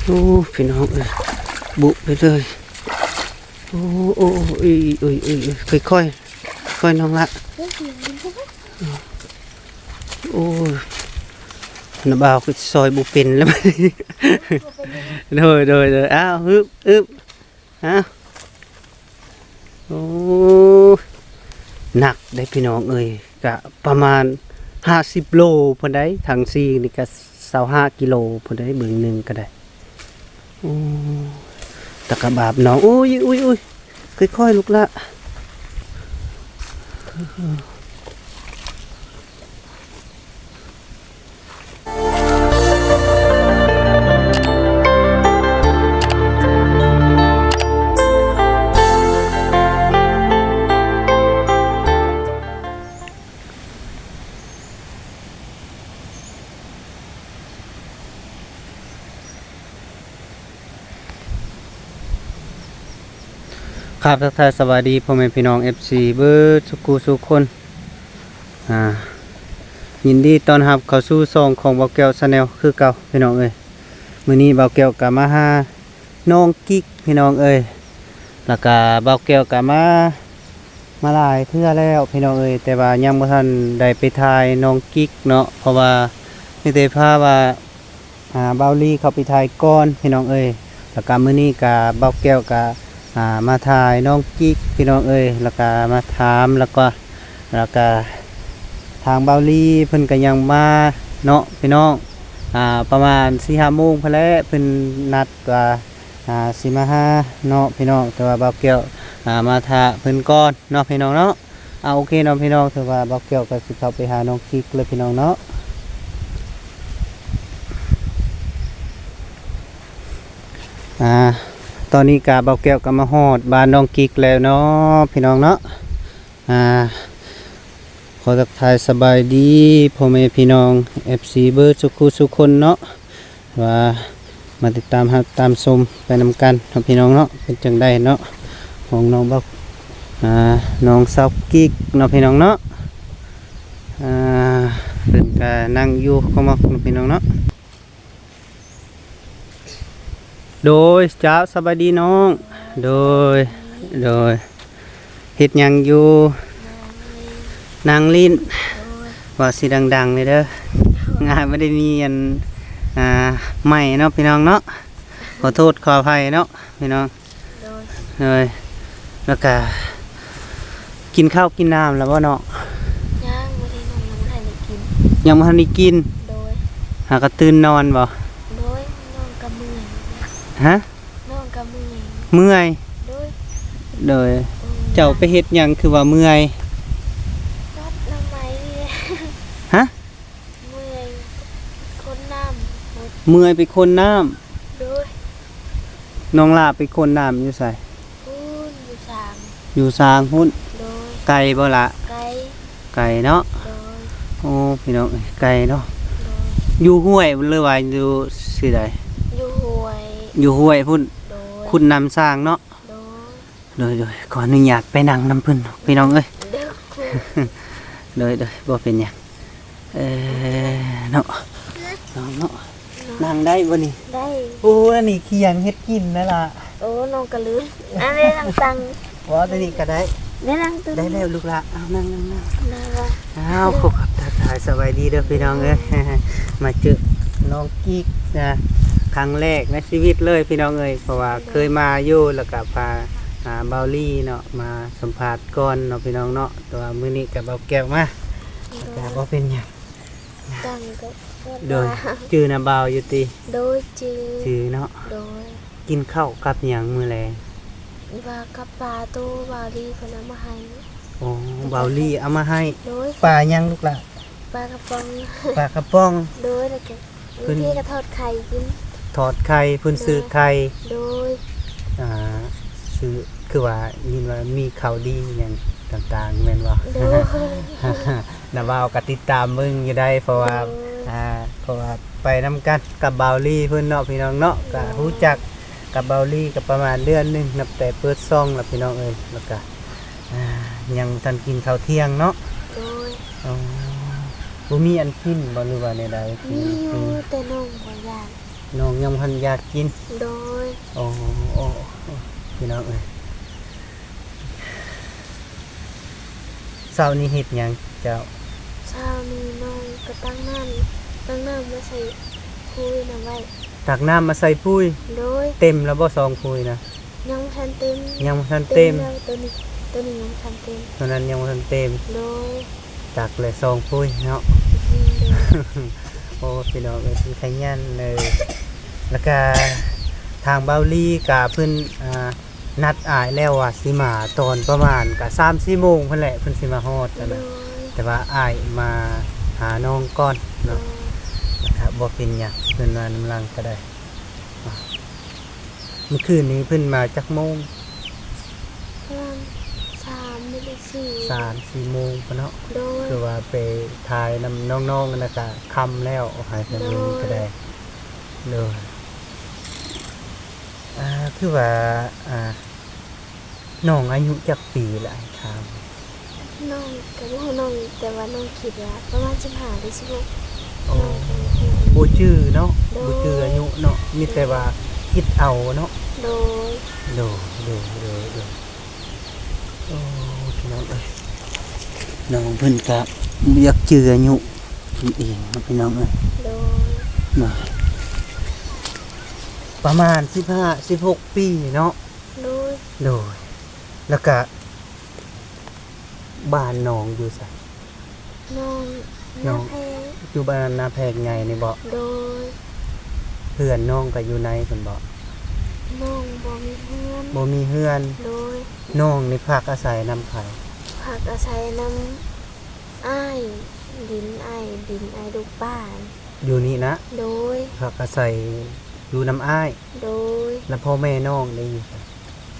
โอ้พี่น้องเอ้ยบุไปเลยโอ้โอ้เอ้ยเอ้ยเอ้ยค่อยๆค่อยน้องละโอ้น้าบ่าวก็ซอยบุเป็นแล้วมั้ยโดยอ้าวอึบอ้าวโอ้หนักได้พี่น้องเอ้ยกะประมาณ50 โลพอได้ทางซีนี่ก็25 กิโลพอได้เบิ่งหนึ่งก็ได้โอ้ตะกะบาบน้องอุ้ยค่อยๆลูกละครับทักทายสวัสดีพ่อแม่พี่น้อง FC เบิร์ดสุคนยินดีต้อนรับเข้าสู่ช่องของเบาแก้วชาแนลคือเก่าพี่น้องเอ้ยมื้อนี้เบาแก้วก็มาหาน้องกิ๊กพี่น้องเอ้ยแล้วก็เบาแก้วก็มาหลายเทื่อแล้วพี่น้องเอ้ยแต่ว่ายังบ่ทันได้ไปถ่ายน้องกิ๊กเนาะเพราะว่ามีแต่ภาพว่าเบาลี่เข้าไปถ่ายก่อนพี่น้องเอ้ยแล้วก็มื้อนี้ก็เบาแก้วก็มาถ่ายน้องกิ๊กพี่น้องเอ้ยแล้วก็มาถามแล้วก็ทางเบาลีเพิ่นก็ยังมาเนาะพี่น้องประมาณ 4-5 โมงพอแล้วเพิ่นนัดว่าสิมาหาเนาะพี่น้องแต่ว่าเบาเกี่ยวมาท่าเพิ่นก่อนเนาะพี่น้องเนาะโอเคเนาะพี่น้องถือว่าเบาเกี่ยวก็สิเข้าไปหาน้องกิ๊กเลยพี่น้องเนาะตอนนี้กาเบาแก้วก็มาฮอดบ้านน้องกิ๊กแล้วเนาะพี่น้องเนาะขอทักทายสบายดีพ่อแม่พี่น้อง FC เบิร์ดสุคนเนาะว่ามาติดตามตามชมไปนำกันพี่น้องเนาะเป็นจังได้เนาะของน้องเบาน้องสาวกิ๊กเนาะพี่น้องเนาะเป็นการนั่งอยู่เข้ามาพี่น้องเนาะโดยจ้าสบายดีน้องโดยเฮ็ดหยังอยู่นางลิ้นว่าสิดังๆเลยเด้องานไม่ได้มีอันใหม่เนาะพี่น้องเนาะขอโทษขออภัยเนาะพี่น้องเลยแล้วก็กินข้าวกินน้ำแล้วบ่เนาะยังไม่ทันได้กินหากระตื่นนอนบ่ฮะเมื่อยโดยเจ้าไปเฮ็ดหยังคือว่าเมื่อยฮะเมื่อยไปคนน้ำน้องลาไปคนน้ำอยู่ใส่อยู่สางพุ่นไก่บ่ละไก่เนาะโอ้พี่น้องไก่เนาะอยู่ห้วยหรือว่าอยู่สิใดอยู่ห้วยพุ่นคุณนำสร้างเนาะโดยขออนุญาตไปนั่งน้ำพึ่นพี่น้องเอ้ยโดยบ่เป็นหยังเนาะนั่งได้บ่นี่ได้โอ้อันนี้เคียงเฮ็ดกินนั่นล่ะโอ้น้องกระลืออันนี้นั่งตังว่าตัวนี้ก็ได้นั่งตัวได้แล้วลูกละนั่งขอครับทักทายสบายดีเด้อพี่น้องเอ้ยมาเจอน้องกิ๊กนะครั้งแรกในชีวิตเลยพี่น้องเอ้ยเพราะว่าเคยมาอยู่แล้วก็พาเบาลี่เนาะมาสัมภาษณ์ก่อนเนาะพี่น้องเนาะแต่ว่ามื้อนี้ก็เบาแก้วมาแต่บ่เป็นหยังโดยชื่อน่ะเบาอยู่ติโดยชื่อเนาะโดยกินข้าวกับหยังมื้อแลว่ากับปลาตู้บาลีเพิ่นเอามาให้อ๋อเบาลี่เอามาให้ปลาหยังลูกล่ะปลากระป๋องโดยแล้วก็พี่ก็ทอดไข่กินทอดไข่เพิ่นซื้อไข่โดยซื้อคือว่ายินว่ามีข่าวดีอย่างต่างๆแม่นบ่น่ะว่าก็ติดตามมึงอยู่ได้เพราะว่าไปนำกันกับเบาลี่เพิ่นเนาะพี่น้องเนาะก็รู้จักกับเบาลี่ก็ประมาณเดือนนึงนับแต่เปิดซ่องแล้วพี่น้องเอ้ยแล้วก็ยังทันกินข้าวเที่ยงเนาะโดยบ่มีอันกินบ่หรือว่าใดๆมีอยู่แต่น้องบ่อยาก น้องยังพันอยากกิน โดย โอ้โอ้พี่น้องเอ้ยเช้านี้เฮ็ดหยังเจ้า เช้านี้น้องก็ตั้งน้ำมาใส่คุยน่ะไว้ ตักน้ำมาใส่ปุ้ย โดย เต็มแล้วบ่ซองปุ้ยนะ ยังบ่ทันเต็ม ยังบ่ทันเต็ม แล้วตัวนี้ยังบ่ทันเต็ม ตอนนั้นยังบ่ทันเต็ม โดย ตักเลยซองปุ้ยเนาะ อืมโดย โอ้พี่น้องเอ้ยเป็นขยันเลย แล้วก็ทางเบาลี่ก็เพิ่นนัดอ้ายแล้วว่าสิมาตอนประมาณก็3-4โมงเพิ่นแหละเพิ่นสิมาฮอดนั่น โด น่ะ ย แต่ว่าอ้ายมาหาน้องก่อน โด เนาะ ย นะครับบ่เป็นหยังเพิ่นมาน้ำลังก็ได้อ่ะเมื่อคืนนี้เพิ่นมาจักโมง ประมาณ3ไม่ได้4 3-4โมงพุ่นเนาะ โดย คือว่าไปถ่ายนำน้องๆนั่นน่ะก็ค่ำแล้วเอาให้เพิ่นอยู่นี่ก็ได้เลยคือว่าน้องอายุจักปีละไอ้ถาม น้องก็บ่ฮู้น้องแต่ว่าน้องคิดว่าประมาณ15หรือ16 โอ้ น้องก็บ่ฮู้ บ่ชื่อเนาะ โดย บ่ชื่ออายุเนาะมีแต่ว่าคิดเอาเนาะ โดย โดโอ้พี่น้องเอ้ยน้องเพิ่นก็อยากชื่ออายุเพิ่นเองเนาะพี่น้องเอ้ย โดย เนาะประมาณ15-16 ปีเนาะ โดย โดยแล้วก็บ้านน้องอยู่ไส น้อง น้ น้ อ อง งแพ้ อยู่บ้านนาแพงไงนี่บ่ โดย เพื่อนน้องก็อยู่ในเพิ่นบ่ น้องบ่มีเพื่อน บ่มีเฮือน โดย น้องนี่พักอาศัยนำไผ ผักอาศัยน้ำอ้ายดินลูกบ้าน อยู่นี่นะ โดย พักอาศัยอยู่น้ำอ้าย โดย แล้วพ่อแม่น้องได้อยู่ไส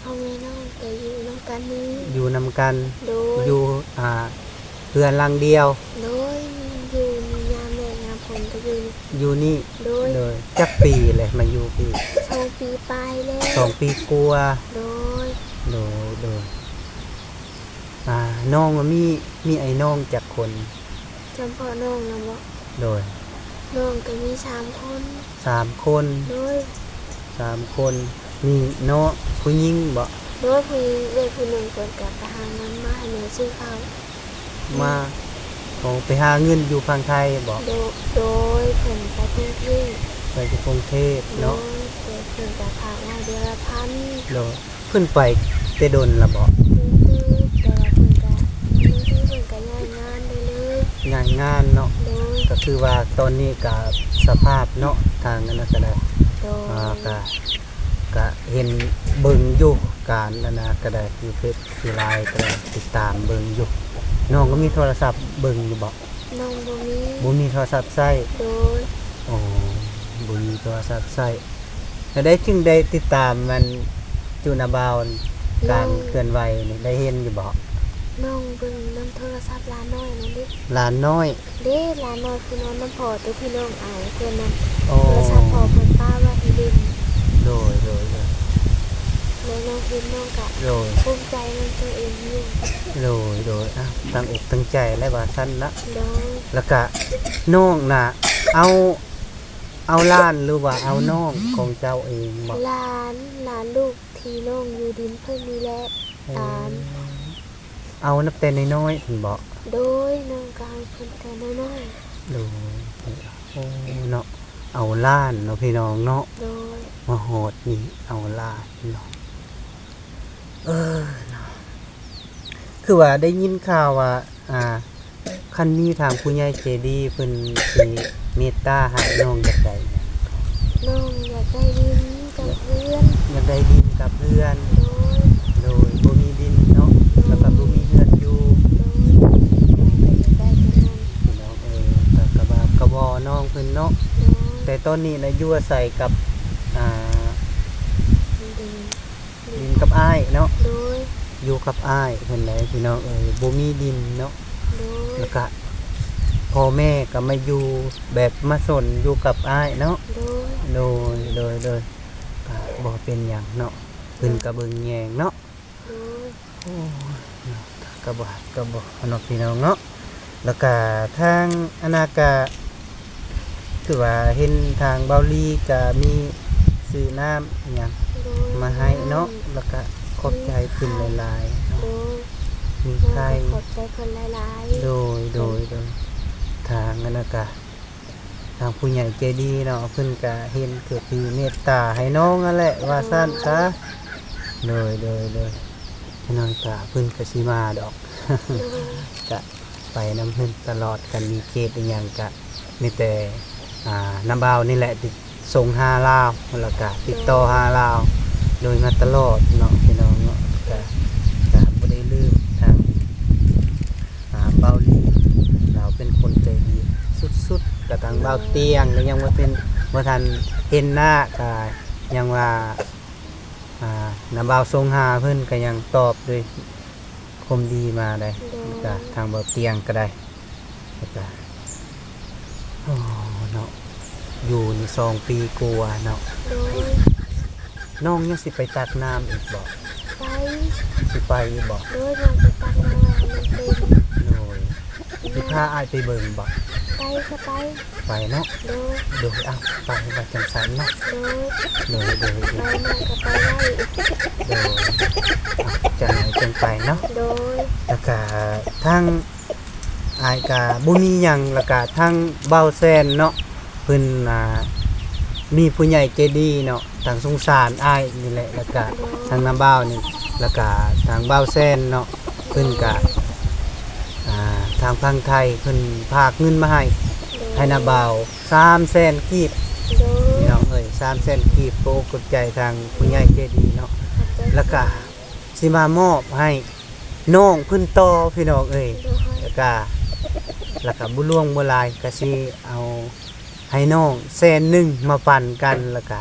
พ่อแม่น้องก็อยู่น้องกันนี้ อยู่นำกัน โดย อยู่เพื่อนหลังเดียว โดยอยู่ยามแม่ยามฝนก็อยู่ อยู่นี่ โดย เลยจักปีเลยมาอยู่พี่ 2 ปีปลายแล้ว 2 ปีกลัวา โดย โดยน้องมันมีไอ้น้องจักคน จำพ่อน้องนะบ่ โดย น้องก็มี3 คน 3 คน โดย 3 คนมีเนาะผู้หญิงบ่ โดยผู้หญิงเด็กผู้หนึ่งเปิดกับไปหาเงินมาให้แม่ซื้อข้าว มาเขาไปหาเงินอยู่ฝั่งไทยบ่ โดยเพิ่นไปกรุงเทพ ไปที่กรุงเทพ โด เนาะ ยเพิ่นก็ฝากมาเดือนละพัน โดยขึ้นไปแต่ดนละบ่ แต่ว่าเพิ่นก็บางทีเพิ่นก็ย้ายงานได้เลย งานเนาะ โดย ก็คือว่าตอนนี้ก็สภาพเนาะทางนั้นก็ได้ โดย ก็เห็นเบิ่งอยู่การนั่นนะก็ได้ที่เฟซที่ไลน์ก็ได้ติดตามเบิ่งอยู่น้องก็มีโทรศัพท์เบิ่งอยู่บ่ น้องบ่มี บ่มีโทรศัพท์ใช้ โดย อ๋อบ่มีโทรศัพท์ใช้ก็ได้จึงได้ติดตามมันจุนาบาวการเคลื่อนไหวนี่ได้เห็นอยู่บ่ น้องเบิ่งนำโทรศัพท์หลานน้อยนั่นดิ หลานน้อย เด้หลานน้อยคือนอนน้ำพอแต่ที่น้องอายเพิ่นนำ โอ้ โทรศัพท์พอเพิ่นป้าว่าให้เล่น โดย แล้วน้องเห็นน้องก็ โดย ภูมิใจในตัวเองอยู่ โดยตั้งอกตั้งใจและว่าซั่นละ โดย แล้วก็น้องน่ะเอาล้านหรือว่าเอาน้องของเจ้าเองบ่ หลานลูกที่น้องอยู่ดินเพิ่นนี่แหละหลาน เอานับแต่น้อยๆถึงบ่ โดยน้องกลางเพิ่นแต่น้อย โดยโอ้เนาะเอาล้านเนาะพี่น้องเนาะ ๆโดย มาโหดนี่เอาล้านเนาะเนาะคือว่าได้ยินข่าวว่าคันมีทางผู้ใหญ่ใจดีเพิ่นสิเมตตาให้น้องอยากได้ น้องอยากได้ดินกับเพื่อน อยากได้ดินกับเพื่อน โดย โดยบ่มีดินเนาะแล้วก็บ่มีเฮือนอยู่ โดยอยากได้เท่านั้น พี่น้องก็กระบาบกระบอน้องเพิ่นเนาะ โดย แต่ตอนนี้นะอยู่อาศัยกับดิน ดินกับอ้ายเนาะ โดย อยู่กับอ้ายเพิ่นแหละพี่น้องบ่มีดินเนาะ โดย แล้วก็พ่อแม่ก็มาอยู่แบบมาสนอยู่กับอ้ายเนาะ โดย โดยก็บ่เป็นหยังเนาะเพิ่นก็เบิ่งแยงเนาะ โดย โอ้เนาะก็บ่เนาะพี่น้องเนาะแล้วก็ทางอนาคต คือว่าเห็นทางเบาลีก็มีซื้อน้ำอิหยัง โดย มาให้เนาะแล้วก็ขอบใจเพิ่นหลายๆเนาะ โดย มี น้อง ไข่ ก็ขอบใจเพิ่นหลายๆ โดยทางนั้นน่ะก็ทางผู้ใหญ่ใจดีเนาะเพิ่นก็เห็นก็คือเมตตาให้น้องนั่นแหละว่าซั่นซะโดยพี่น้องก็เพิ่นก็สิมาดอก จะไปน้ำเพิ่นตลอดกันมีเขตอีหยังก็มีแต่น้ำบ่าวนี่แหละติดส่งหาลาวแล้วก็ติดต่อหาลาวโดยมาตลอดเนาะพี่น้องเนาะก็บ่ได้ลืมทางเบาลีเราเป็นคนใจดีสุดๆกับทางเบาเตียงก็ยังบ่ทันเห็นหน้าก็ยังว่าน้ำบ่าวส่งหาเพิ่นก็ยังตอบด้วยคมดีมาได้ก็ทางเบาเตียงก็ได้แล้วก็โอ้เนาะอยู่นี่2 ปีกว่าเนาะ โดย น้องยังสิไปตักน้ำอีกบ่ ไป สิไปบ่ โดยน้องจะตักน้ำมันเป็น โดยสิพาอ้ายไปเบิ่งบ่ ไปก็ไป ไปเนาะ โดย โดยเอาไปว่าจังซั่นเนาะ โดย โดย ไปน้องก็ไปได้ โดยจังไหนจังไปเนาะ โดย แล้วก็ทางอ้ายก็บ่มีหยังแล้วก็ทางเบาแซนเนาะเพิ่นมีผู้ใหญ่ใจดีเนาะทางสงสารอ้ายนี่แหละแล้วก็ทางน้ำเบ้านี่แล้วก็ทางเบ้าแซนเนาะเพิ่นก็ทางพังไทยเพิ่นพากเงินมาให้น้าเบ้า300,000กีบ โดย พี่น้องเอ้ย300,000กีบโปรกดใจทางผู้ใหญ่ใจดีเนาะแล้วก็สิมามอบให้น้องเพิ่นต่อพี่น้องเอ้ยแล้วก็บุล่วงบ่หลายก็สิเอาให้น้อง100,000มาปั่นกันแล้วก็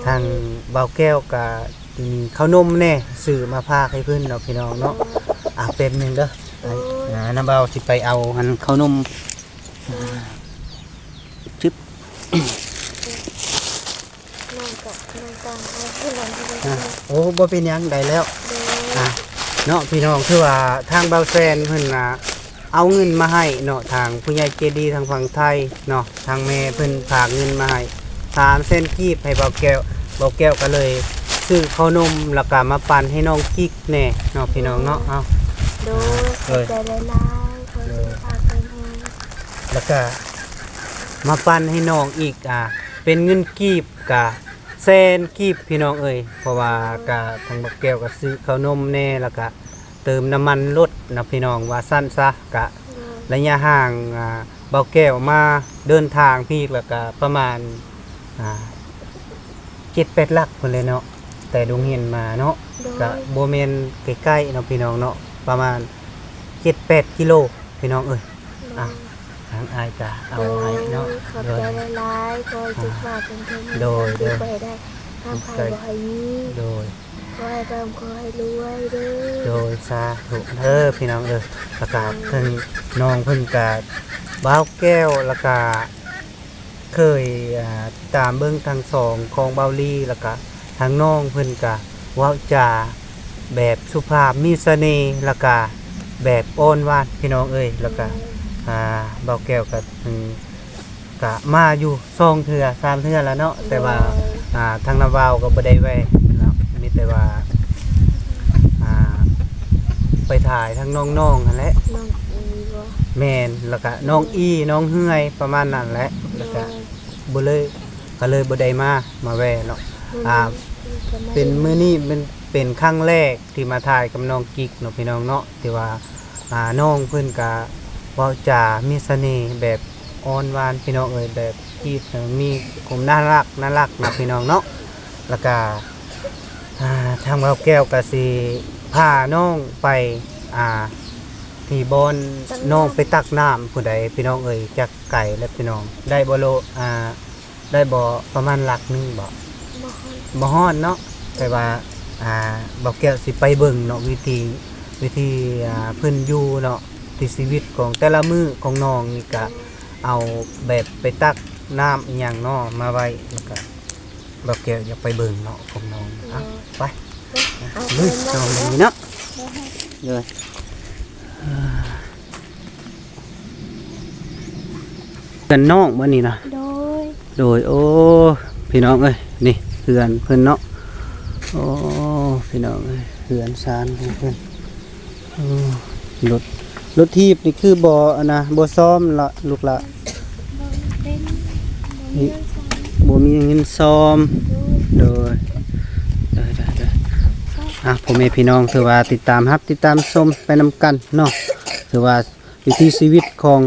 ทางเบาแก้วก็มีข้าวนมแน่ซื้อมาพากให้เพิ่นเนาะพี่น้องเนาะแป๊บนึงเด้อน้าเบาสิไปเอาหันข้าวนมจึ๊บ น้องกับน้องตังเอาให้น้องไป โอ้บ่เป็นหยังได้แล้ว โดย เนาะพี่น้องคือว่าทางเบาแซนเพิ่นเอาเงินมาให้เนาะทางผู้ใหญ่ใจดีทางฝั่งไทยเนาะทางแม่เพิ่นฝากเงินมาให้300,000กีบให้เบาแก้วก็เลยซื้อข้าวนมแล้วก็มาปั่นให้น้องกิ๊กแน่เนาะพี่น้องเนาะเอา โดยขอบใจหลายๆขอให้สุขภาพแข็งแรง แล้วก็มาปั่นให้น้องอีกเป็นเงินกีบก็100,000กีบพี่น้องเอ้ยเพราะว่าก็ทางเบาแก้วก็ซื้อข้าวนมแน่แล้วก็เติมน้ำมันรถนะพี่น้องว่าสั้นซะกะระยะห่างเบาแก้วมาเดินทางพี่แล้วก็ประมาณ7-8 ลักพุ่นเลยเนาะแต่ดงเห็นมาเนาะก็บ่แม่นใกล้ๆเนาะพี่น้องเนาะประมาณ 7-8 กิโลพี่น้องเอ้ยทางอายก็เอาให้เนาะ ขอบใจหลายๆขอให้สุขภาพแข็งแรง โดย ไปได้ทำใครบ่ให้มี โดย ขอให้ร่ำขอให้รวยเด้อ โดยสาธุพี่น้องประกาศเพิ่นน้องเพิ่นกะบ้าวแก้วแล้วก็เคยตามเบิ่งทางสองของเบาลีแล้วก็ทางน้องเพิ่นกะเว้าจาแบบสุภาพมีเสน่ห์แล้วก็แบบอ่อนหวานพี่น้องเอ้ยแล้วก็เบาแก้วก็กะมาอยู่2 เทื่อ 3 เทื่อแล้วเนาะแต่ว่าทางนาเว้าก็บ่ได้แวะเนาะมีแต่ว่าไปถ่ายทั้งน้องๆนั่นแหละ น้องอีบ่ แม่นแล้วก็น้องอีน้องเฮือยประมาณนั้นแหละแล้วก็บ่เลยก็เลยบ่ได้มาแวะเนาะเป็นมื้อนี้เป็นครั้งแรกที่มาถ่ายกับน้องกิ๊กเนาะพี่น้องเนาะที่ว่าน้องเพิ่นก็เว้าจามีเสน่ห์แบบอ่อนหวานพี่น้องเอ้ยแบบที่มีความน่ารักนะพี่น้องเนาะแล้วก็ทางเราแก้วก็สิพาน้องไปที่บอนน้องไปตักน้ำผู้ใดพี่น้องเอ่ยจากไก่และพี่น้องได้บ่โลได้บ่ประมาณหลักนึงบ่ฮอดเนาะแต่ว่าบ่แก้วสิไปเบิ่งเนาะวิธีเพิ่นอยู่เนาะที่ชีวิตของแต่ละมื้อของน้องนี่ก็เอาแบบไปตักน้ำอีหยังเนาะมาไว้แล้วก็บ่แก้วอยากไปเบิ่งเนาะของน้องไปลุยน้องนี่เนาะเลยกันน้องมื้อนี้นะ โดย โดยโอ้พี่น้องเอ้ยนี่เฮือนเพิ่นเนาะโอ้พี่น้องเอ้ยเฮือนซานของเพิ่นโอ้รถทีบนี่คือบ่อันนะบ่ซ้อมละลูกละ บ่เป็นบ่มีเงินใช้ บ่มีเงินซ้อม โดย โดยพ่อแม่พี่น้องถือว่าติดตามชมไปนำกันเนาะถือว่าวิถีชีวิตของ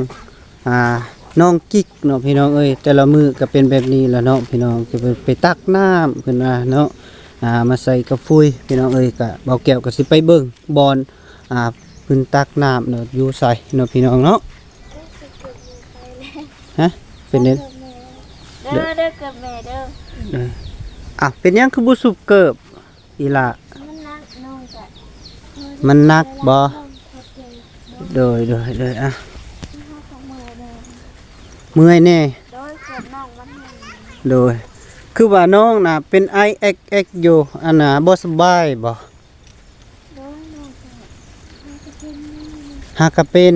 น้องกิ๊กเนาะพี่น้องเอ้ยแต่ละมื้อก็เป็นแบบนี้แหล้วเนาะพี่น้องจะไปตักน้ำเพิ่นว่าเนาะมาใส่กระฟุยพี่น้องเอ้ยก็เบาแก้วก็สิไปเบิ่งบอนเพิ่นตักน้ำเนาะอยู่ใส่เนาะพี่น้องเนาะฮะเป็นเด้ เด้อเด้อกับแม่เด้อ เป็นหยังคือบ่สุบเกิบอีหล่ะ มันนักน้องกะ มันหนักบ่ โดยอ่ะ เมื่อยเด้อ เมื่อยแน่ โดยเกิดน้องมันให้ โดยคือว่าน้องน่ะเป็น IXX อยู่อันน่ะบ่สบายบ่ โดยน้องกะมันจะเป็น หากะเป็น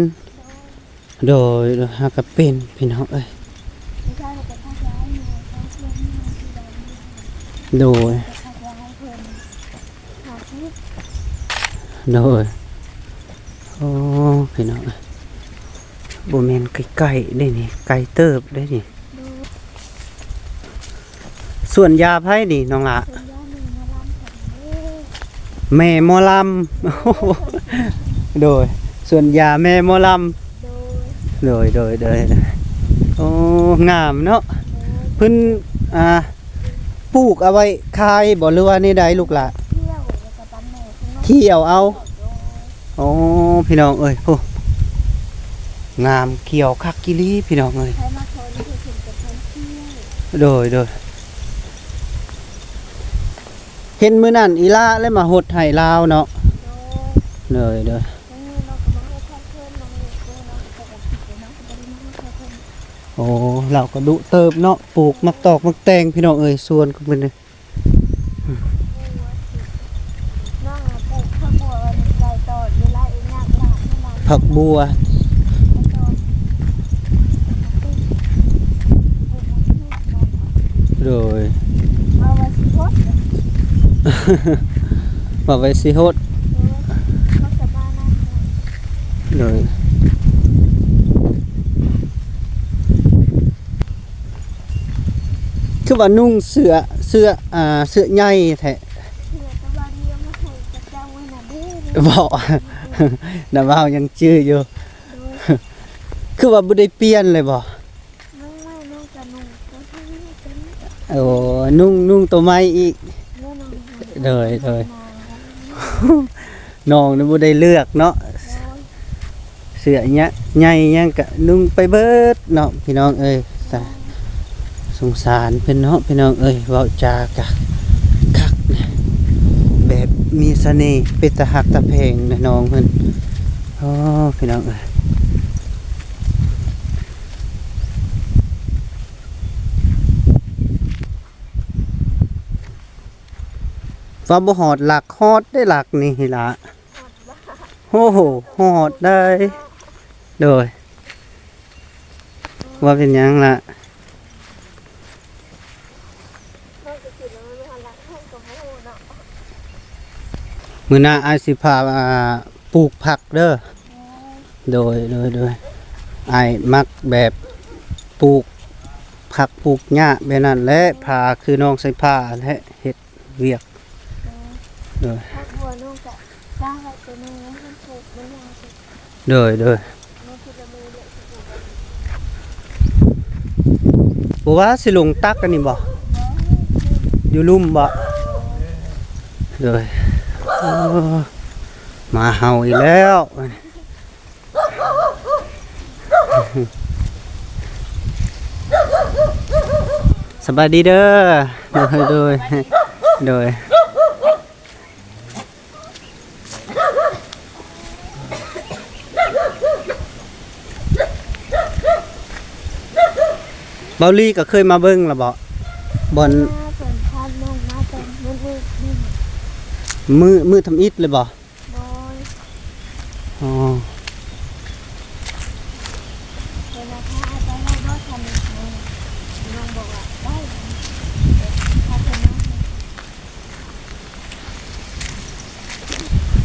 โดยหากะเป็นพี่น้องเอ้ย ไม่ใช่แต่ถ้าย้ายอยู่ต้องเพื่อนที่มันที่ใดนี่ โดย แต่ถ้าย้ายเพิ่นหาชีวิต โดยโอ้พี่น้องเอ้ยบ่แม่นไกลๆได้นี่ไกลเติบได้นี่ ดู ส่วนยาไผนี่น้องละ ส่วนย้ายหนึ่งมาล้ำผมเด้อ แม่หมอลำโอ้โหโดยส่วนยาแม่หมอลำ โดย โดยโอ้งามเนาะเพิ่นปลูกเอาไว้ขายบ่หรือว่าในใดลูกหล่ะ เที่ยวแล้วก็ปั๊มแม่ข้างนอก เที่ยวเอา โดย โอ้พี่น้องเอ้ยโอ้งามเขียวคักกิลีพี่น้องเอ้ย ใช้มาโทนที่ถึงจะท่องเที่ยว โดยเห็นมื้อนั้นอีลาแล้วมาหดให้ลาวเนาะ โดย โดย แล้วนี่น้องก็มาให้ท่านเพื่อนน้องอยู่ด้วยน้องก็จะผิดเลยน้องก็จะได้มาให้ท่านเพื่อน โอ้เราก็ดุเติบเนาะปลูกมักตอกมักแตงพี่น้องเอ้ยสวนของเพิ่นนี่ น้องปลูกข้าวบัวไว้ในใจต่อเวลาเองนักหลานไม่หลาน ผักบัว ไปต่อปลูกมันที่น้อง โดย เอาไว้สิพด มาไว้สิโฮด เขาจะมานั่น โดยคือว่านุ่งเสื้อเสื้อใหญ่แท้ เพื่อจะมาเลี้ยงมาให้กับเจ้าไว้น่ะเด้อ บ่ น่ะว่ายังจื้ออยู่ คือว่าบ่ได้เปลี่ยนเลยบ่ น้องไม่น้องจะนุ่งตัวที่นี่เป็น โอ้นุ่งตัวใหม่อีก เมื่อน้อง เลยน้องนี่บ่ได้เลือกเนาะเสื้อเนี้ยใหญ่ยังก็นุ่งไปเบิดเนาะพี่น้องเอ้ยแต่สงสารเพิ่นเนาะพี่น้องเอ้ยเว้าจากะคักนะแบบมีเสน่ห์เป็นตาหักตาแพงนะน้องเพิ่นโอ้พี่น้องเอ้ยว่าบ่ฮอดหลักฮอดได้หลักนี่ล่ะโอ้โหฮอดได้โดยว่าเป็นหยังล่ะ น้องจะกินแล้วไม่ทันรักให้กับพ่อเนาะ มื้อหน้าอายสิพาปลูกผักเด้อโดยอายมักแบบปลูกผักปลูกหญ้าแบบนั้นและพาคือน้องใส่ผ้าและเฮ็ดเวียกโดย ถ้าบัวน้องจะจ้างไว้ตัวนึงแล้วมันปลูกมันยาวสิ โดย น้องคิดละมือเดียวสิปลูก บ่ว่าสิลงตักกันนี่บ่อยู่ลุ่มบ่โดยโอ้มาเห่าอีกแล้วสบายดีเด้อโดยเบาลี่ก็เคยมาเบิ่งและบ่บอน มาเป็นพันน้องมาเป็นมืดนี่ มือทำอิฐเลยบ่ บอย อ๋อ เวลาถ้าอาจารย์เราก็ทำน้องบอกว่า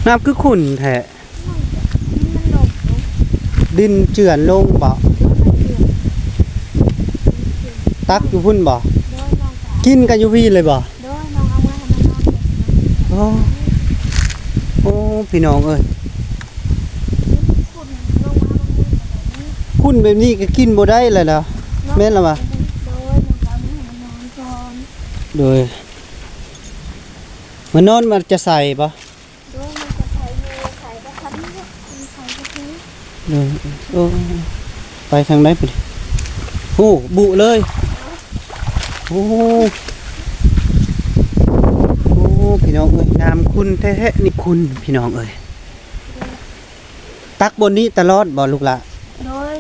น้ำคือขุ่นแท้ มันหลบเนาะ ดินเจือนลงบ่ มันเดือด ตักอยู่พุ่นบ่ โดยน้องกะ กินกันอยู่พี่เลยบ่ โดยน้องเอามาให้มันนอนเลย โอ้โอ้พี่น้องเอ้ย คุณลงมาบางมือแบบนี้ ขุ่นแบบนี้ก็กินบ่ได้เลยนะแม่นละบ่ โดยน้องกะเอามาให้มันนอนก่อน โดยมันนอนมันจะใส่บ่ โดยมันจะใส่มือใส่กระทันเนี่ยมันใส่กระทัน เออโอ้ไปทางไหนพุ่นโอ้บุเลยโอ้โอ้พี่น้องเอ้ยน้ำคุณแท้ๆนี่คุณพี่น้องเอ้ยตักบนนี้ตลอดบ่ลูกละ โดย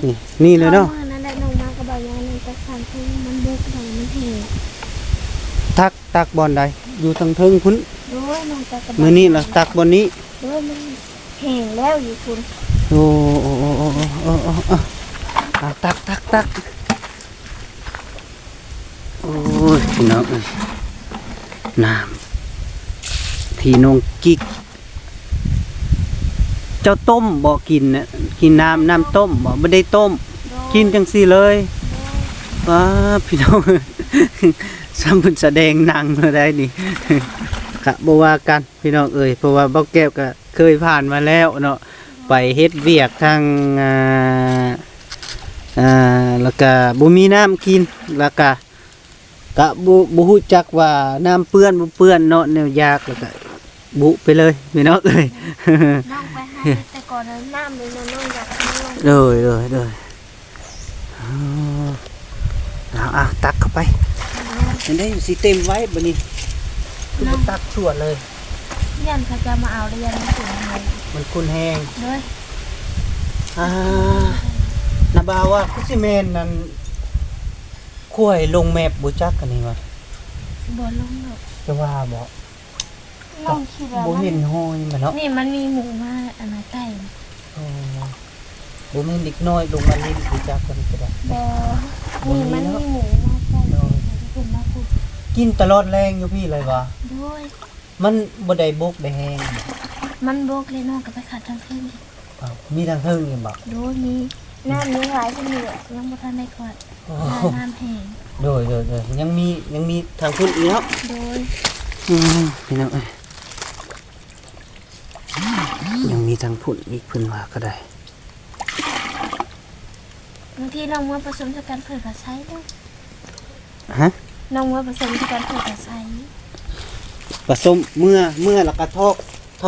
นี่เลยเนาะ มื่อนั้นได้น้องมากระบอกยาในตะขันทุ่งมันบุกหน่อยมันแห้ง ตักบอลใดอยู่ทางเทิงพุ่น โดยน้องจะกระบอก มื้อนี้ล่ะตักบนนี้ โดยมันแห้งแล้วอยู่คุณ โอ้โอ้โอ้โอ้โอ้โอ้โอ้อ่ะตักโอ้ยพี่น้องเอ้ยน้ำที่น้องกิ๊กเจ้าต้มบ่กินน่ะกินน้ำต้มบ่ไม่ได้ต้ม กินจังซี่เลยว้าพี่น้อง สมบุญแสดงหนังมาได้นี่ กะบ่ว่ากันพี่น้องเอ้ยเพราะว่าเบ้าแก้วก็เคยผ่านมาแล้วเนาะไปเฮ็ดเวียกทางแล้วก็บ่มีน้ำกินแล้วก็บ่ฮู้จักว่าน้ำเปื้อนบ่เปื้อนเนาะแนวยากแล้วก็บุไปเลยพี่น้องเอ้ย น้องไปหาแต่ก่อนนั้นน้ำเลยนะน้องอยากให้น้อง เลยเอาตักเข้าไปเห็นได้สิเต็มไว้บัดนี้คือบ่ตักชั่วเลย ยันเขาจะมาเอาแล้วยันไม่ถึงเลย มันคุณแห้ง โดย นาบาวว่าคือสิแม่นนั่นข้วยลงแมพบ่จักกันนี่ว่า บนลงหรอก จะว่าบ่ น้องคิดว่า บ่ มัน เห็นห้อยมันเนาะ นี่มันมีหมูมาอันนั้นใกล้ อ๋อบ่แม่นเด็กน้อยลงมาเล่นบ่จักกันก็ได้ บอนี่มันมีหมูมาใกล้คุณมาคุณ กินตลอดแรงอยู่พี่เลยว่า ด้วย มันบ่ได้บกได้แห้ง มันโบกเลยน้องกับไปขัดทางขึ้นอีก อ้าวมีทางเทิงอยู่บ่ ด้วยมีน้ำเลี้ยงหลายคนเหลือยังบ่ทันได้กอด โอ้ น้ำแห้ง โดยยังมีทางพุ่นอีกเนาะ โดย พี่น้องเอ้ยยังมีทางพุ่นอีกเพิ่นว่าก็ได้ บางทีน้องมาผสมกันเผื่อกระใช้ด้วย ฮะ น้องมาผสมกันเผื่อกระใช้ ผสมเมื่อแล้วก็ท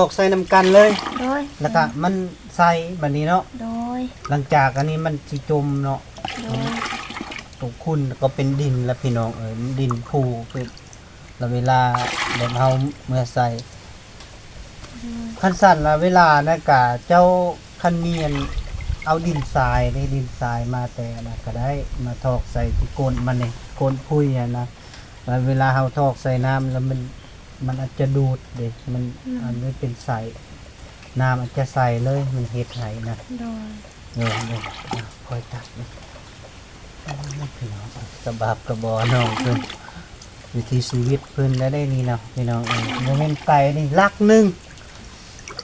อกใส่น้ำกันเลย โดย แล้วก็มันใส่แบบนี้เนาะ โดย หลังจากอันนี้มันสิจมเนาะ โดย ตกคุณก็เป็นดินแล้วพี่น้องเอ้ยมันดินผูเป็นแล้วเวลาแบบเฮาเมื่อใส่คันสั่นละเวลานะกะเจ้าคันเมียนเอาดินทรายได้ดินทรายมาแต่นะก็ได้มาทอกใส่ที่โกนมันนี่โกนพุยอะนะแล้วเวลาเฮาทอกใส่น้ำแล้วมันอาจจะดูดเด็มันอันนี้เป็นใสน้ำอาจจะใส่เลยมันเฮ็ดให้นะ โดย เลยคอยตักนะพี่น้องสบาบกระบอน้องเพิ่นวิธีชีวิตเพิ่นได้นี่เนาะพี่น้องโมเมนต์ไก่นี่ลักหนึง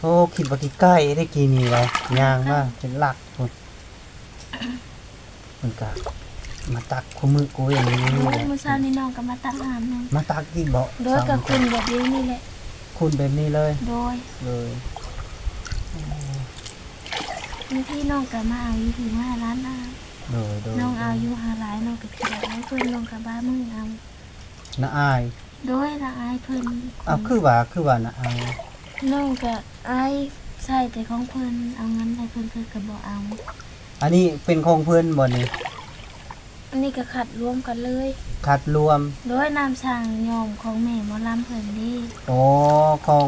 โอ้คิดว่ากี่ไก่ได้กี่นี่ไว้ย่างมากเป็นลักพุ่นมันก็มาตักคู่มือกูอย่างนี้ โด เลย ย มื้อเช้านี้น้องก็มาตักน้ำนึง มาตักที่เบาะ โดยกับคุณแบบนี้นี่แหละ คุณแบบนี้เลย โดย เลย บางทีน้องก็มาเอาอยู่ถึง5 ล้านน้ โดย ำน้องเอาอยู่5 ล้านน้องก็เขียนให้เพื่อนน้องกับบ้ามือเอา น้าอาย โดยละอายเพิ่น เอาคือว่าน้าอาย น้องก็อายใส่แต่ของเพิ่นเอาเงินให้เพิ่นเพิ่นก็บ่เอา อันนี้เป็นของเพิ่นบ่นี่ อันนี้ก็ขัดรวมกันเลย คัดรวม โดยน้ำช่างยอมของแม่หมอลำเพิ่นนี่ โอ้ของ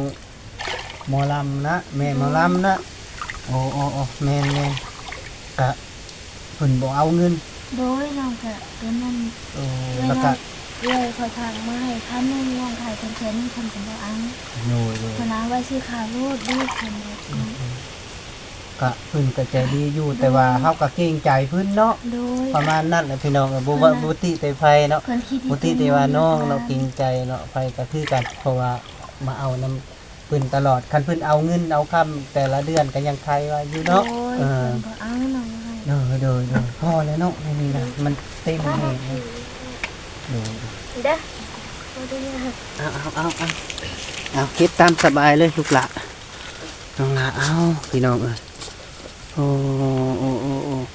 หมอลำนะแม่หมอลำนะโอ้แม่นกะเพิ่นบ่เอาเงิน โดยน้องก็ตัวนั้น โอ้ เลย แล้ว น้ ก็ องเลยขอทางมาให้พันหนึงน้องขายเพิ่นนี่เพิ่นก็บ่เอา โดย เพิ่นเอาไว้ซื้อข้าวโลดลูกเพิ่นบอกนะ กะเพิ่นก็ใจดีอยู่แต่ว่าเฮาก็เกรงใจเพิ่นเนาะ โดย ประมาณนั้นแหละพี่น้องบ่ว่าบ่ติแต่ไฟเนาะ เพิ่นคิด บ่ติแต่ว่าน้องเราเกรงใจเนาะไฟก็คือกันเพราะว่ามาเอาน้ำตัว พิ่นตลอดคันเพิ่นเอาเงินเอาคำแต่ละเดือนก็ยังใครว่าอยู่เนาะ โอ้ย เออ เพิ่นบ่เอาน้องให้ โดยพอแล้วเนาะนี่นะมันเต็มเหตุเลยโดย เด้อเอาดีนะ เอาคิดตามสบายเลยลูกหละน้องหละเอาพี่น้องเอ้ยโอ้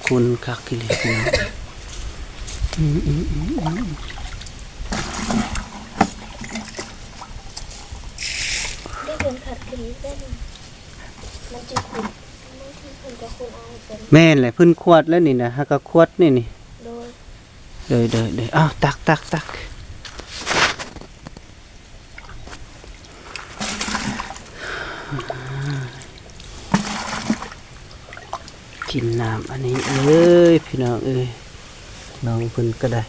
คุณคักกิเลสพี่น้อง ได้เพิ่นขัดขึ้นได้นะมันจะขุ่นบางทีเพิ่นก็ขุ่นเอาเป็น แม่นแหละเพิ่นขวดแล้วนี่นะฮะก็ขวดนี่โดย เลยอ้าวตักกินน้ำอันนี้เอ้ยพี่น้องเอ้ยน้องเพิ่นก็ได้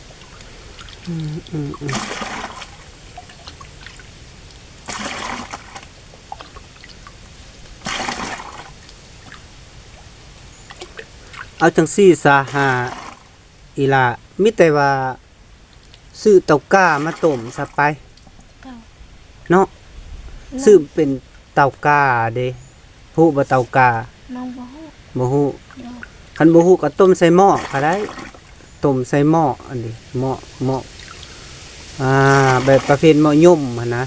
เอาจังซี่ซาหาอีหล่ามิแต่ว่าซื้อเต้าก้ามาต้มซะไป เก้า เนาะซื้อเป็นเต้าก้าเด้ผู้บ่เต้าก้า น้องบ่ฮู้ บ่ฮู้ โดย คันบ่ฮู้ก็ต้มใส่หม้อก็ได้ต้มใส่หม้ออันนี้หม้อแบบประเภทหม้อย่อมหั่นนะ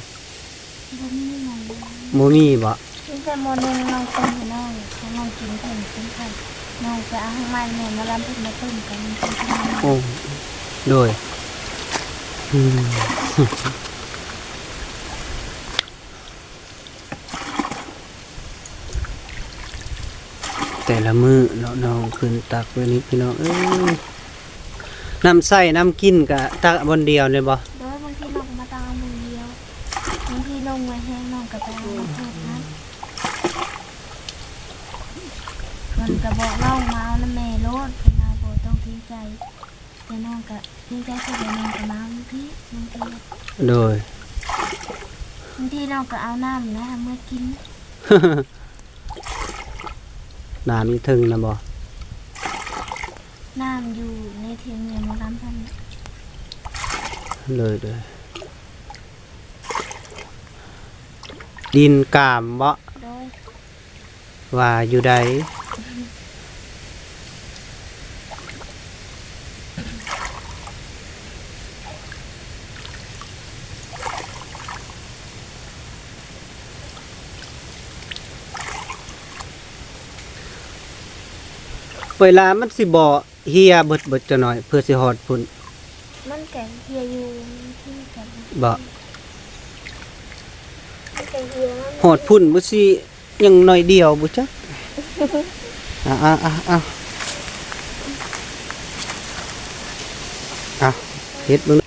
บ่มีหยัง บ่มีบ่ กินแต่หมอนึงน้องต้มให้น้องให้น้องกินเพิ่นกินไข่น้องจะเอาให้มันแม่มาลำเพิ่นมาต้มกันกินกัน โอ้โดยแต่ละมื้อเนาะน้องขึ้นตักไว้นี่พี่น้องเอ้ยน้ำใส่น้ำกินก็ตักบนเดียวเลยบ่ โดยบางทีน้องก็มาตามมือเดียวบางทีลงไว้แห้งน้องก็ไปเอามาเพิ่มนะเพิ่นก็บอกน้องมาเอาน้ำแม่โลดเพิ่นเอาบ่ต้องทิ้งใจแต่น้องก็ทิ้งใจเพิ่นแล้วน้องก็มาเอาพี่บางที โดย บางทีน้องก็เอาน้ำนะเมื่อกิน น้ำนี่ถึงนะบ่ น้ำอยู่ในเทียงเนี่ยมาลำเพิ่น เลยดินกามบ่ โดย ว่าอยู่ใดเวลามันสิบ่เฮียเบิดจะหน่อยเพื่อสิฮอดพุ่น มันแก่เฮียอยู่ที่กัน บ่ มันแก่เฮียมัน ฮอดพุ่นบ่สิยังหน่อยเดียวบ่จักเฮ็ดเบิ่ง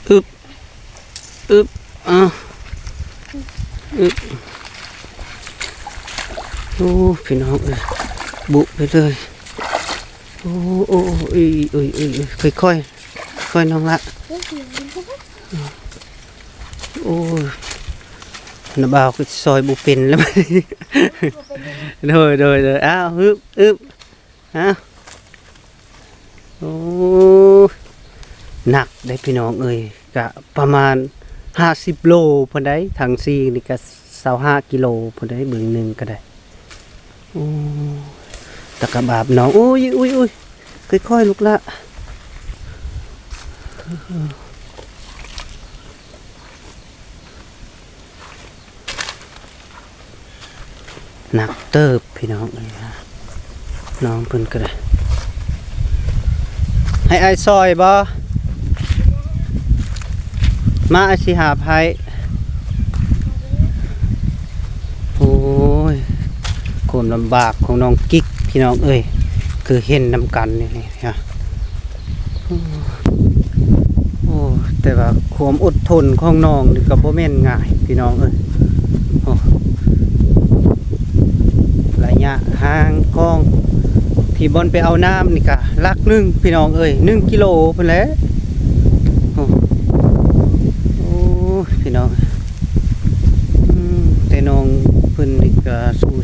อึบโอ้พี่น้องเอ้ยบุไปเลยโอ้ค่อยน้องละโอ้น้าบ่าวก็ซอยบุเป็นแล้วมันโดยอ้าวอึบอ้าวโอ้หนักได้พี่น้องเอ้ยกะประมาณ50โลพอได้ทางซีนี่ก็25กิโลพอได้เบิ่งหนึงก็ได้โอ้ตะกะบาบน้องโอ้ยค่อยๆลูกละหนักเติบพี่น้องเอ้ยน้องเพิ่นก็ได้ให้ไอ้ซอยบ่มาอาสิหาภัยโอ้ยความลำบากของน้องกิ๊กพี่น้องเอ้ยคือเห็นนำกันนี่ฮะโอ้แต่ว่าความอดทนของน้องนี่ก็บ่แม่นง่ายพี่น้องเอ้ยโอ้ระยะห่างกองที่บอนไปเอาน้ำนี่ก็ลักนึงพี่น้องเอ้ย1 กิโลพุ่นแหละพี่น้องแต่น้องเพิ่นนี่ก็สู้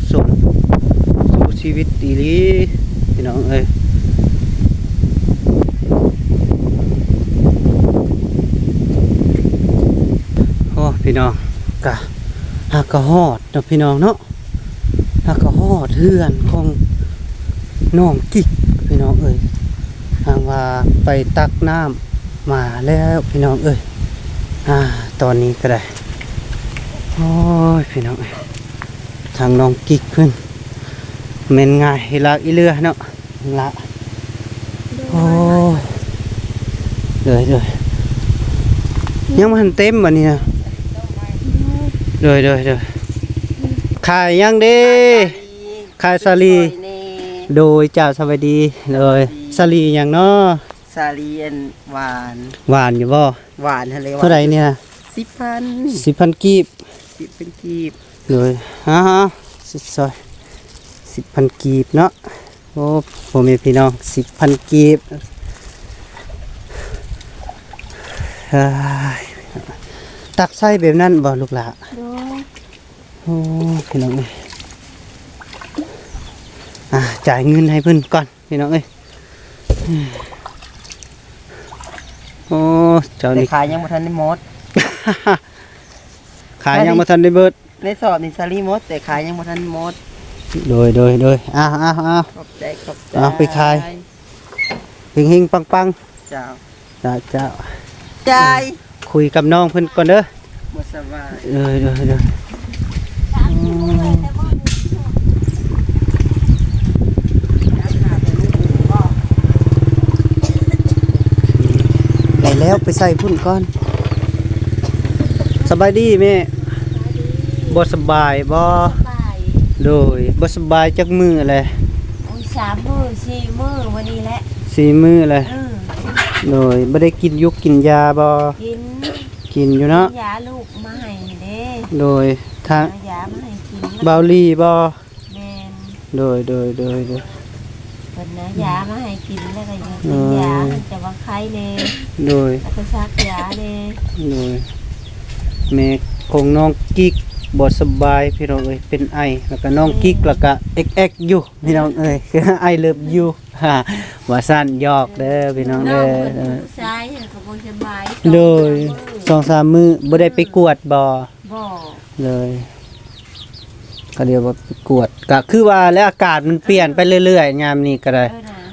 ชีวิตอีหลีพี่น้องเอ้ย น้องกะหากก็ฮอดเนาะพี่น้องเนาะหากก็ฮอดเฮือนของน้องกิ๊กพี่น้องเอ้ยหากว่าไปตักน้ำมาแล้วพี่น้องเอ้ยตอนนี้ก็ได้โอ้ยพี่น้องเอ้ยทางน้องกิ๊กเพิ่นแม่นง่ายลากอีเรือเนาะละโอ้เลยยังมันเต็มวันนี้นะเลยขายยังเด้ขายสาลีโดยเจ้าสวัสดีเลยสาลีอย่างเนาะ สาลีอันหวาน หวานอยู่บ่ หวานทะเล เท่าไหร่เนี่ย 10,000 10,000กีบ 10เป็นกีบ เลยสิซอย10,000กีบเนาะโอ้ผมมีพี่น้อง10,000กีบตักไส้แบบนั้นบ่ลูกหลา โดย โอ้พี่น้องเอ้ยจ่ายเงินให้เพิ่นก่อนพี่น้องเอ้ยโอ้เจ้า แต่ นี่ ขายยังบ่ทันได้หมด ขายยังบ่ทันได้เบิด ในสอบนี่สาลีหมดแต่ขายยังบ่ทันหมด โดยขอบใจ ไปขาย เฮงๆปัง เจ้า ๆเจ้า ใจ คุยกับน้องเพิ่นก่อนเด้อ บ่สบาย เด้อได้แล้วไปใส่พุ่นก่อนสบายดีแม่บ่สบายบ่ ไป โดยบ่สบายจักมือแหละ โอ้ย3 มื้อ 4 มื้อวันนี้แหละ 4มื้อแหละ เออ โดยบ่ได้กินยุกกินยาบ่ กิน กินอยู่เนาะ ยาลูกมาให้เด้ โดยทาง เอายามาให้กิน เบาลีบ่ แม่น โดย เพิ่นนะยามาให้กินแล้วก็ยังกินยาแต่ว่าไข้แน่ โดย แล้วก็ซักยาแน่ โดยแม่ของน้องกิ๊กบ่สบายพี่น้องเอ้ยเป็นไอแล้วก็น้องกิ๊กแล้วก็ XX อยู่พี่น้องเอ้ย คือไอเลิฟอยู่ว่าสั้นหยอกเด้อพี่น้อง น้อ เด้ ง อ เพิ่นผู้ชายก็บ่สบาย โดย 2-3 มื้อบ่ได้ไปกวดบ่ บ่ เลยก็เดี๋ยวว่าไปกวดก็คือว่าแล้วอากาศมันเปลี่ยนไปเรื่อยๆยามนี้ก็ได้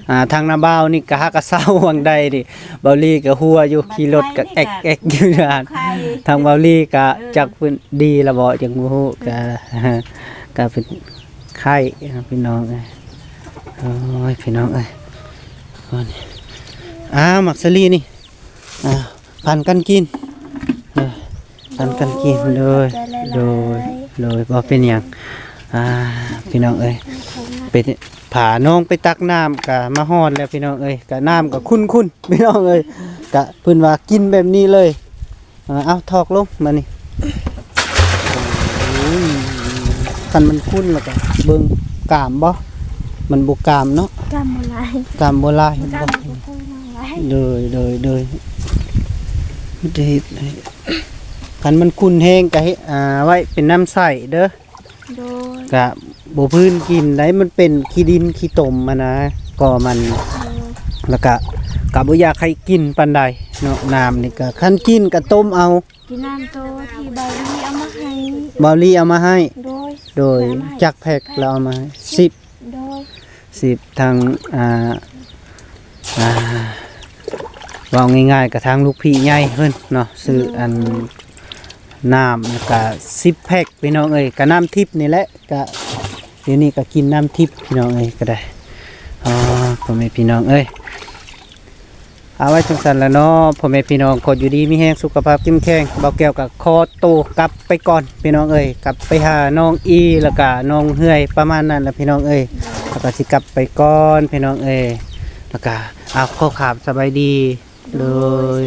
เออนะ ทางนาบ่าวนี่ก็ฮักกะเศร้าวังใดดิเบาลี่ก็หัวอยู่ขี่รถก็แอกอยู่นาน ไข้ ทางเบาลี่ก็จักเพิ่นดีละบ่จังบ่ฮู้ก็เป็นไข้นะพี่น้องเอ้ยโอ้ยพี่น้องเอ้ยหมักสลีนี่พันกันกินพันกันกินโดยบ่เป็นหยังพี่น้องเอ้ยเป็นผาน้องไปตักน้ำกะมาฮอดแล้วพี่น้องเอ้ยกะน้ำกะคุ้นพี่น้องเอ้ยกะเพิ่นว่ากินแบบนี้เลยเอาถอกลงมานี่คันมันคุ้นแล้วก็เบิ่งกามบ่มันบ่กามเนาะ กำอะไร กามบ่ลาย กำ บ่ อะไรพูดอะไร เลยมันจะเฮ็ดให้คันมันคุ้นแห้งก็เฮ็ดไว้เป็นน้ำใสเด้อ โดย กะบ่พื้นกินได้มันเป็นขี้ดินขี้ตมมานะก็มันแล้วก็บ่อยากให้กินปานใดเนาะน้ำนี่ก็คันกินก็ต้มเอา กินน้ำโตที่ใบนี้เอามาให้ บอลลี่เอามาให้ โดย จักแพ็คเราเอามาให้10 โดย ทางว่าง่ายๆกับทางลูกพี่ใหญ่เพิ่นเนาะซื้ออันน้ำแล้วก็10แพ็คพี่น้องเอ้ยก็น้ำทิพย์นี่แหละก็เดี๋ยวนี้ก็กินน้ำทิพย์พี่น้องเอ้ยก็ได้พ่อแม่พี่น้องเอ้ยเอาไว้จังซั่นแล้วเนาะพ่อแม่พี่น้องขออยู่ดีมีแรงสุขภาพเข้มแข็งเบาแก้วก็ขอตัวกลับไปก่อนพี่น้องเอ้ยกลับไปหาน้องอีแล้วก็น้องเฮือยประมาณนั้นแหละพี่น้องเอ้ยแล้วก็สิกลับไปก่อนพี่น้องเอ้ยแล้วก็เอาข้อขาบสบายดีเลย